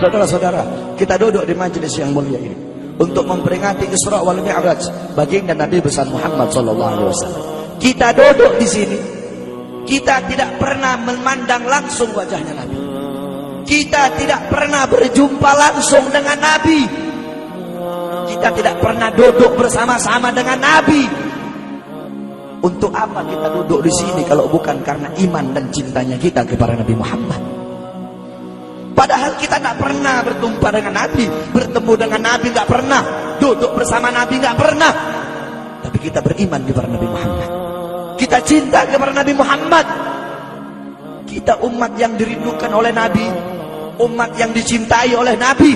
Saudara-saudara, kita duduk di majelis yang mulia ini untuk memperingati Isra wal Mi'raj baginda Nabi besar Muhammad SAW. Kita duduk di sini, kita tidak pernah memandang langsung wajahnya Nabi. Kita tidak pernah berjumpa langsung dengan Nabi. Kita tidak pernah duduk bersama-sama dengan Nabi. Untuk apa kita duduk di sini kalau bukan karena iman dan cintanya kita kepada Nabi Muhammad? Padahal kita tidak pernah berjumpa dengan Nabi, bertemu dengan Nabi tidak pernah, duduk bersama Nabi tidak pernah. Tapi kita beriman kepada Nabi Muhammad. Kita cinta kepada Nabi Muhammad. Kita umat yang dirindukan oleh Nabi, umat yang dicintai oleh Nabi.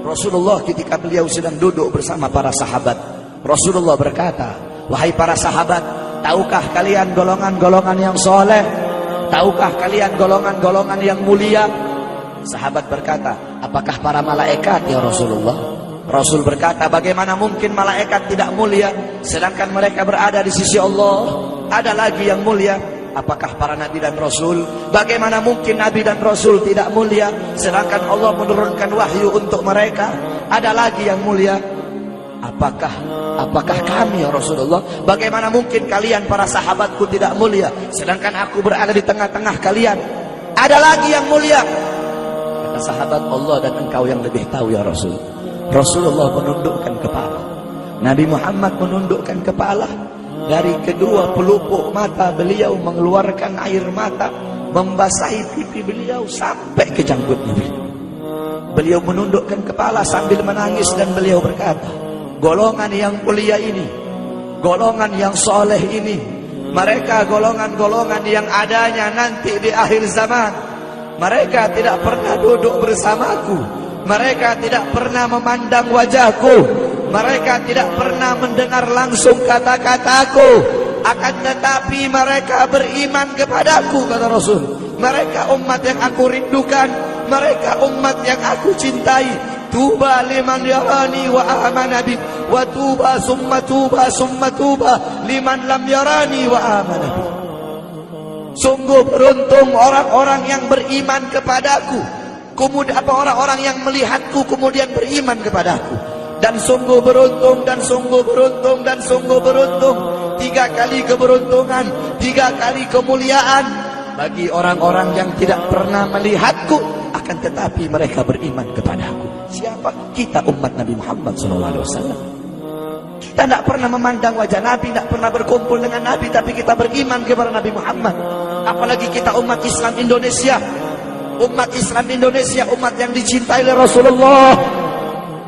Rasulullah ketika beliau sedang duduk bersama para sahabat, Rasulullah berkata, "Wahai para sahabat, tahukah kalian golongan-golongan yang soleh? Tahukah kalian golongan-golongan yang mulia?" Sahabat berkata, "Apakah para malaikat ya Rasulullah?" Rasul berkata, "Bagaimana mungkin malaikat tidak mulia sedangkan mereka berada di sisi Allah? Ada lagi yang mulia. Apakah para nabi dan rasul? Bagaimana mungkin nabi dan rasul tidak mulia sedangkan Allah menurunkan wahyu untuk mereka? Ada lagi yang mulia. Apakah kami ya Rasulullah? Bagaimana mungkin kalian para sahabatku tidak mulia sedangkan aku berada di tengah-tengah kalian? Ada lagi yang mulia." Kata sahabat, "Allah dan engkau yang lebih tahu ya Rasul." Rasulullah menundukkan kepala, Nabi Muhammad menundukkan kepala. Dari kedua pelupuk mata beliau mengeluarkan air mata, membasahi pipi beliau sampai ke janggutnya. Beliau menundukkan kepala sambil menangis dan beliau berkata, "Golongan yang mulia ini, golongan yang soleh ini, mereka golongan-golongan yang adanya nanti di akhir zaman. Mereka tidak pernah duduk bersamaku, mereka tidak pernah memandang wajahku, mereka tidak pernah mendengar langsung kata-kataku, akan tetapi mereka beriman kepadaku," kata Rasul. "Mereka umat yang aku rindukan, mereka umat yang aku cintai. Tuba liman yarani wa amana bi, wa tuba summa tuba liman lam yarani wa amana bi." Sungguh beruntung orang-orang yang beriman kepadaku, kemudian orang-orang yang melihatku kemudian beriman kepadaku. Dan sungguh beruntung, dan sungguh beruntung, dan sungguh beruntung. 3 kali keberuntungan, 3 kali kemuliaan bagi orang-orang yang tidak pernah melihatku, akan tetapi mereka beriman kepadaku. Siapa? Kita umat Nabi Muhammad SAW. Kita tidak pernah memandang wajah Nabi, tidak pernah berkumpul dengan Nabi, tapi kita beriman kepada Nabi Muhammad. Apalagi kita umat Islam Indonesia. Umat Islam Indonesia, umat yang dicintai oleh Rasulullah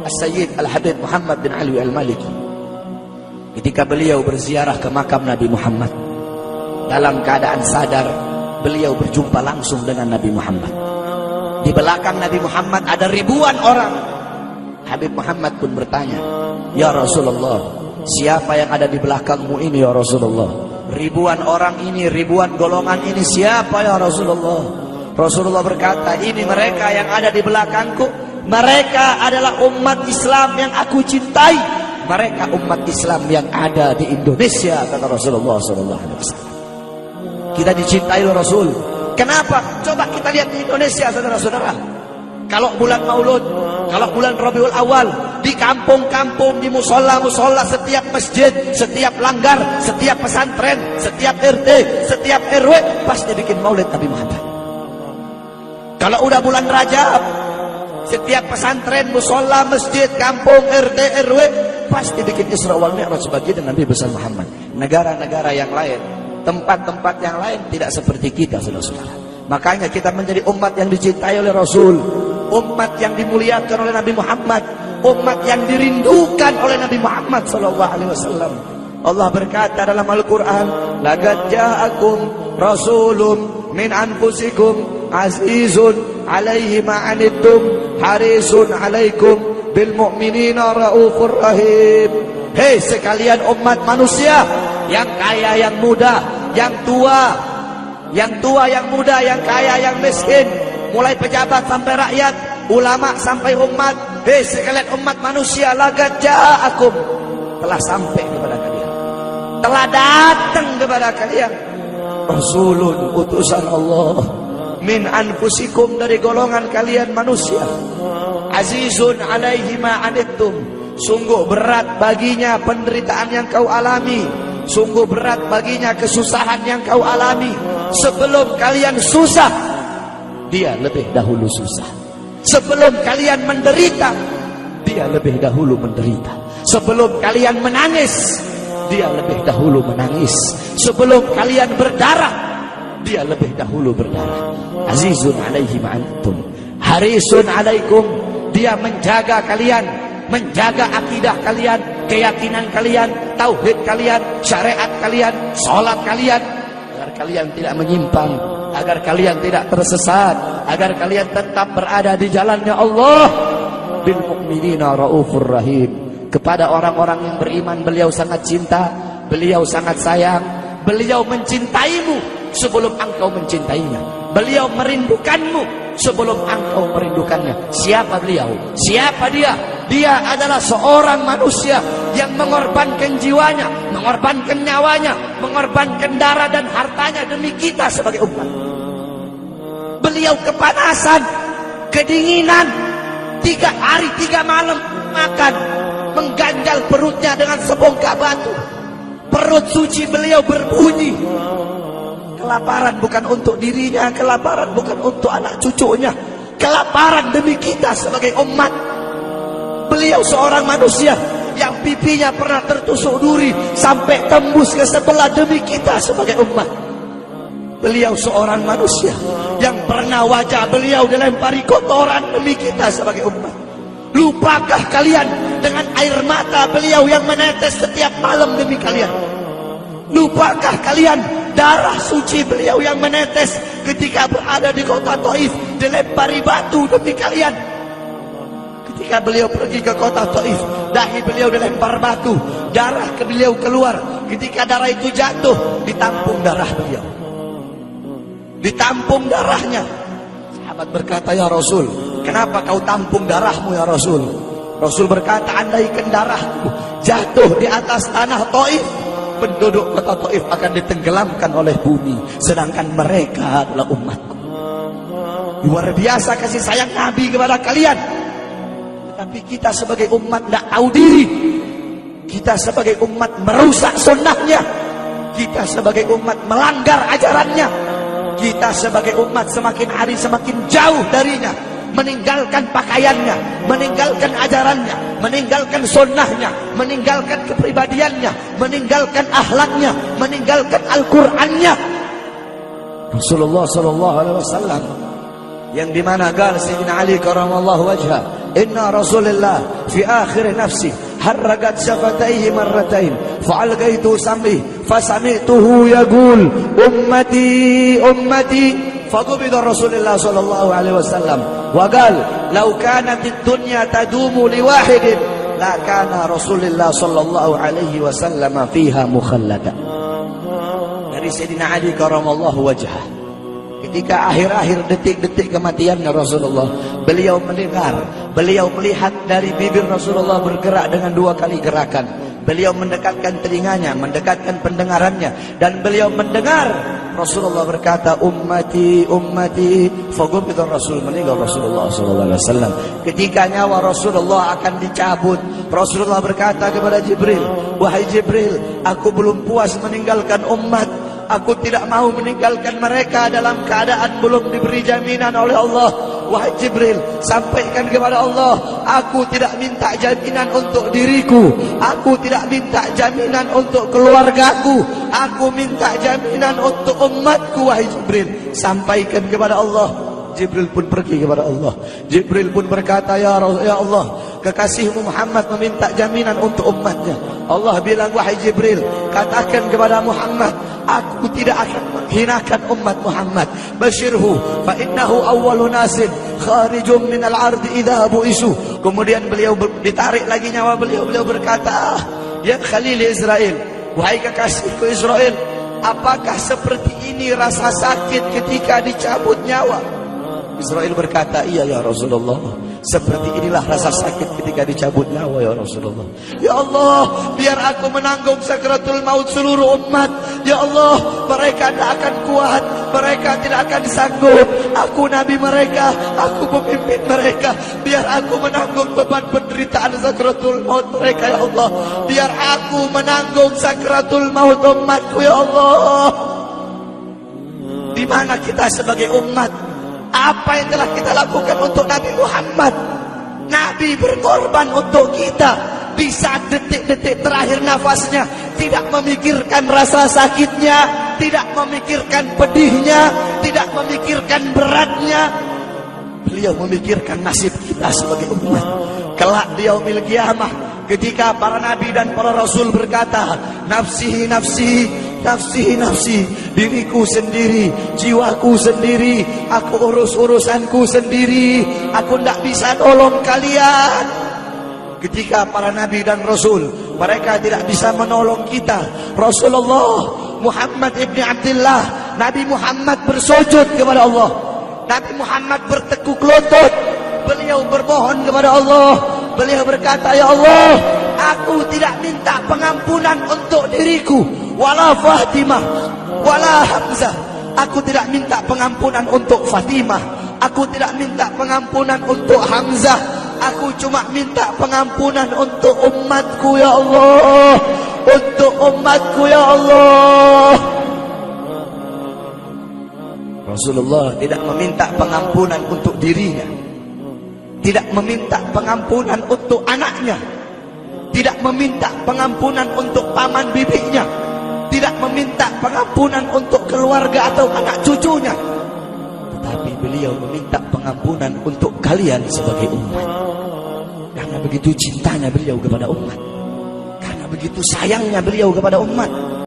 As-Sayyid Al-Habib Muhammad bin Ali Al-Maliki. Ketika beliau berziarah ke makam Nabi Muhammad, dalam keadaan sadar, beliau berjumpa langsung dengan Nabi Muhammad. Di belakang Nabi Muhammad ada ribuan orang. Habib Muhammad pun bertanya, "Ya Rasulullah, siapa yang ada di belakangmu ini ya Rasulullah? Ribuan orang ini, ribuan golongan ini, siapa ya Rasulullah?" Rasulullah berkata, "Ini mereka yang ada di belakangku. Mereka adalah umat Islam yang aku cintai. Mereka umat Islam yang ada di Indonesia," kata Rasulullah SAW. Kita dicintai oleh Rasul. Kenapa? Coba kita lihat di Indonesia, saudara-saudara. Kalau bulan Maulud, kalau bulan Rabiul Awal, di kampung-kampung, di musola-musola, setiap masjid, setiap langgar, setiap pesantren, setiap RT, setiap RW pasti bikin maulid Nabi Muhammad. Kalau udah bulan Rajab, setiap pesantren, musola, masjid, kampung, RT, RW pasti bikin Isra wal Mi'raj baginda Nabi besar Muhammad. Negara-negara yang lain, tempat-tempat yang lain tidak seperti kita, saudara-saudara. Makanya kita menjadi umat yang dicintai oleh Rasul, umat yang dimuliakan oleh Nabi Muhammad, umat yang dirindukan oleh Nabi Muhammad SAW. Allah berkata dalam Al-Quran, "Laqad ja'akum rasulun min anfusikum azizun alaihi ma'anittum harisun alaikum bil mu'minina raufur rahim." Hei sekalian umat manusia, yang kaya, yang muda, yang tua, yang muda, yang kaya, yang miskin, mulai pejabat sampai rakyat, ulama sampai umat. Hei sekalian umat manusia, laqad ja'akum, telah sampai kepada kalian, telah datang kepada kalian rasulun, utusan Allah, min anfusikum, dari golongan kalian manusia, azizun alaihi ma anittum, sungguh berat baginya penderitaan yang kau alami, sungguh berat baginya kesusahan yang kau alami. Sebelum kalian susah, dia lebih dahulu susah. Sebelum kalian menderita, dia lebih dahulu menderita. Sebelum kalian menangis, dia lebih dahulu menangis. Sebelum kalian berdarah, dia lebih dahulu berdarah. Azizun alaihi ma anittum, harisun alaikum, dia menjaga kalian, menjaga akidah kalian, keyakinan kalian, tauhid kalian, syariat kalian, sholat kalian, agar kalian tidak menyimpang, agar kalian tidak tersesat, agar kalian tetap berada di jalannya Allah. Bil mu'minina raufur rahim, kepada orang-orang yang beriman beliau sangat cinta, beliau sangat sayang, beliau mencintaimu sebelum engkau mencintainya, beliau merindukanmu sebelum engkau merindukannya. Siapa beliau? Siapa dia? Dia adalah seorang manusia yang mengorbankan jiwanya, mengorbankan nyawanya, mengorbankan darah dan hartanya demi kita sebagai umat. Beliau kepanasan, kedinginan, 3 hari 3 malam makan, mengganjal perutnya dengan sebongkah batu. Perut suci beliau berbunyi. Kelaparan bukan untuk dirinya, kelaparan bukan untuk anak cucunya, kelaparan demi kita sebagai umat. Beliau seorang manusia yang pipinya pernah tertusuk duri sampai tembus ke sebelah demi kita sebagai umat. Beliau seorang manusia yang pernah wajah beliau dilempari kotoran demi kita sebagai umat. Lupakah kalian dengan air mata beliau yang menetes setiap malam demi kalian? Lupakah kalian darah suci beliau yang menetes ketika berada di kota Taif, dilempari batu demi kalian? Ketika beliau pergi ke kota Taif, dahi beliau dilempar batu, darah ke beliau keluar. Ketika darah itu jatuh, ditampung darah beliau, ditampung darahnya. Sahabat berkata, ya Rasul, kenapa kau tampung darahmu ya Rasul? Rasul berkata, andaikan darahku jatuh di atas tanah Taif, penduduk kota Taif akan ditenggelamkan oleh bumi, sedangkan mereka adalah umatku. Luar biasa kasih sayang Nabi kepada kalian. Tetapi kita sebagai umat tidak tahu diri. Kita sebagai umat merusak sunnahnya. Kita sebagai umat melanggar ajarannya. Kita sebagai umat semakin hari semakin jauh darinya, meninggalkan pakaiannya, meninggalkan ajarannya, meninggalkan sunnahnya, meninggalkan kepribadiannya, meninggalkan akhlaknya, meninggalkan Al-Qur'annya. Rasulullah sallallahu alaihi wasallam yang dimana gal Sayyidina Ali karamallahu wajha, inna Rasulullah fi akhir nafsi harragat syafataihi marratain fa'algaitu sam'i fasami'tuhu yaqul ummati ummati faqubida Rasulullah sallallahu alaihi wasallam wa qala law kanat ad-dunya tadumu li wahidin la kana Rasulullah sallallahu alaihi wasallam fiha mukhallada. Dari Sayyidina Ali karamallahu wajhah, ketika akhir-akhir detik-detik kematiannya Rasulullah, beliau mendengar, beliau melihat dari bibir Rasulullah bergerak dengan 2 kali gerakan. Beliau mendekatkan telinganya, mendekatkan pendengarannya, dan beliau mendengar Rasulullah berkata, ummati, ummati. Fagubida Rasul, meninggal Rasulullah SAW. Ketika nyawa Rasulullah akan dicabut, Rasulullah berkata kepada Jibril, wahai Jibril, aku belum puas meninggalkan umat. Aku tidak mau meninggalkan mereka dalam keadaan belum diberi jaminan oleh Allah. Wahai Jibril, sampaikan kepada Allah, aku tidak minta jaminan untuk diriku, aku tidak minta jaminan untuk keluargaku, aku minta jaminan untuk umatku. Wahai Jibril, sampaikan kepada Allah. Jibril pun pergi kepada Allah. Jibril pun berkata, ya Allah, kekasihmu Muhammad meminta jaminan untuk umatnya. Allah bilang, wahai Jibril, katakan kepada Muhammad, aku tidak akan menghinakan umat Muhammad. Basyirhu fa innahu awwalu nasin kharijum minal ardi idza bu'isu. Kemudian beliau ditarik lagi nyawa beliau. Beliau berkata, ya Khalil Israel, wahai kekasihku Israel, apakah seperti ini rasa sakit ketika dicabut nyawa? Israel berkata, iya ya Rasulullah, Seperti inilah rasa sakit ketika dicabut nyawa ya Rasulullah. Ya Allah, biar aku menanggung sakratul maut seluruh umat. Ya Allah, mereka tidak akan kuat, mereka tidak akan sanggup. Aku nabi mereka, aku pemimpin mereka. Biar aku menanggung beban penderitaan sakratul maut mereka ya Allah. Biar aku menanggung sakratul maut umatku ya Allah. Di mana kita sebagai umat? Apa yang telah kita lakukan untuk Nabi Muhammad? Nabi berkorban untuk kita. Di saat detik-detik terakhir nafasnya, tidak memikirkan rasa sakitnya, tidak memikirkan pedihnya, tidak memikirkan beratnya. Beliau memikirkan nasib kita sebagai umat. Kelak di yaumil qiyamah, ketika para nabi dan para rasul berkata, nafsi nafsi, nafsi nafsi, diriku sendiri, jiwaku sendiri, aku urus urusanku sendiri, aku tidak bisa tolong kalian. Ketika para nabi dan rasul, mereka tidak bisa menolong kita. Rasulullah Muhammad ibni Abdullah, Nabi Muhammad bersujud kepada Allah. Nabi Muhammad bertekuk lutut. Beliau bermohon kepada Allah. Beliau berkata, ya Allah, aku tidak minta pengampunan untuk diriku, wala Fatimah, wala Hamzah. Aku tidak minta pengampunan untuk Fatimah. Aku tidak minta pengampunan untuk Hamzah. Aku cuma minta pengampunan untuk umatku ya Allah. Untuk umatku ya Allah. Rasulullah tidak meminta pengampunan untuk dirinya, tidak meminta pengampunan untuk anaknya, tidak meminta pengampunan untuk paman bibinya, tidak meminta pengampunan untuk keluarga atau anak cucunya, tetapi beliau meminta pengampunan untuk kalian sebagai umat. Karena begitu cintanya beliau kepada umat, karena begitu sayangnya beliau kepada umat.